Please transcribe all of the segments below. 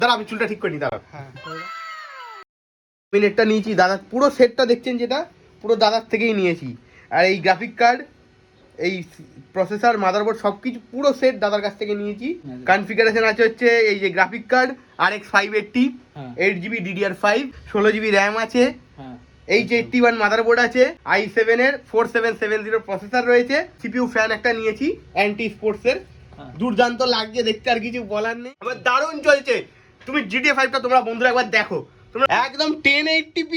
দাদা আমি চুলটা ঠিক করে নি দাদা। আমি নেটটা নিয়েছি দাদা, পুরো সেটটা দেখছেন যেটা পুরো দাদার থেকেই নিয়েছি। আর এই গ্রাফিক কার্ড, এই প্রসেসর, মাদারবোর্ড সব কিছু পুরো সেট দাদার কাছ থেকে নিয়েছি। কনফিগারেশন আছে হচ্ছে এই যে graphic card RX 580, 8GB DDR5, 16GB RAM আছে, H81 মাদারবোর্ড আছে, i7 এর 4770 প্রসেসর রয়েছে, CPU ফ্যান একটা নিয়েছি অ্যান্টি স্পোর্টসের। দুর্দান্ত লাগছে দেখতে, আর কিছু বলার নেই, আমার দারুণ চলছে। তুমি GTA 5টা তোমরা বন্ধুরা একবার দেখো, তোমরা একদম 1080p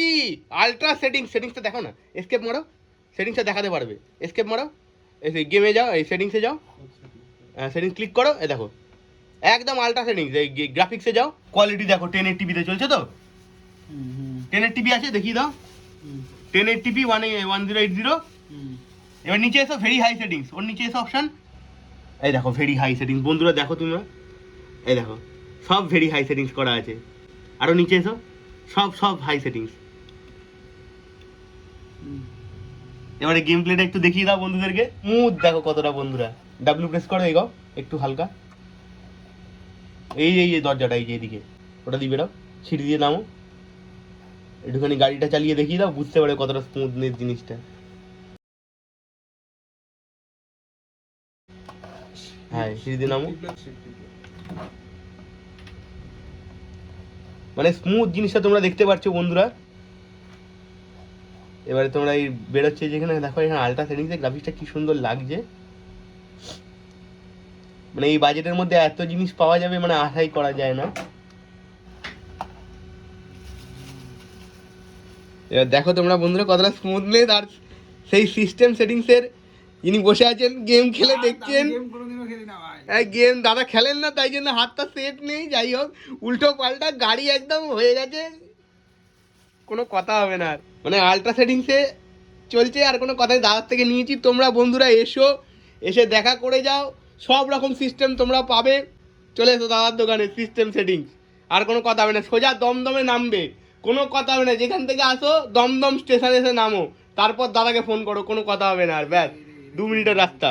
আলট্রা সেটিংসটা দেখো না, এসকেপ মারো, সেটিংসটা দেখাতে পারবে। এসকেপ মারো, এই গেমে যাও, এই সেটিংসে যাও, সেটিংস ক্লিক করো, এ দেখো একদম আলট্রা সেটিংস। এই গ্রাফিক্সে যাও, কোয়ালিটি দেখো 1080p তে চলছে তো, 1080p আছে, দেখিয়ে দাও 1080p 1080। এবার নিচে এসো ভেরি হাই সেটিংস, ওর নিচে এসো অপশন, এই দেখো ভেরি হাই সেটিংস। বন্ধুরা দেখো তুমি, এই দেখো সব ভেরি হাই সেটিংস করা আছে। আরো নিচে এসো, সব হাই সেটিংস। এবারে গেম প্লেটা একটু দেখিয়ে দাও বন্ধুদেরকে। স্মুথ দেখো কতটা বন্ধুরা। ডাব্লিউ প্রেস করো, এগো একটু হালকা, এই দরজাটা এই যে এদিকে, ওটা দিয়ে বেরো, সিঁড়ি দিয়ে নামো, একটুখানি গাড়িটা চালিয়ে দেখিয়ে দাও, বুঝতে পারে কতটা স্মুথনেস জিনিসটা। হ্যাঁ সিঁড়ি দিয়ে নামো, মানে স্মুথ জিনিসটা তোমরা দেখতে পাচ্ছ বন্ধুরা। এবারে তোমরা এই বেরোচ্ছে যেখানে দেখো, এখানে আলট্রা সেটিংসে গ্রাফিক্সটা কি সুন্দর লাগছে। মানে এই বাজেটের মধ্যে এত জিনিস পাওয়া যাবে মানে আশাই করা যায় না। এবার দেখো তোমরা বন্ধুরা কতটা স্মুথনেস। আর সেই সিস্টেম সেটিংসের যিনি বসে আছেন গেম খেলে দেখছেন, গেম দাদা খেলেন না তাই জন্য হাতটা সেট নেই। যাই হোক, উল্টো পাল্টা গাড়ি একদম হয়ে গেছে, কোনো কথা হবে না। মানে আলট্রা সেটিংসে চলছে, আর কোনো কথাই দাদার থেকে নিয়েছি। তোমরা বন্ধুরা এসো, এসে দেখা করে যাও, সব রকম সিস্টেম তোমরা পাবে। চলে এসো দাদার দোকানে, সিস্টেম সেটিংস। আর কোনো কথা হবে না, সোজা দমদমে নামবে, কোনো কথা হবে না। যেখান থেকে আসো দমদম স্টেশনে এসে নামো, তারপর দাদাকে ফোন করো, কোনো কথা হবে না। আর ব্যাস 2 মিনিটের রাস্তা।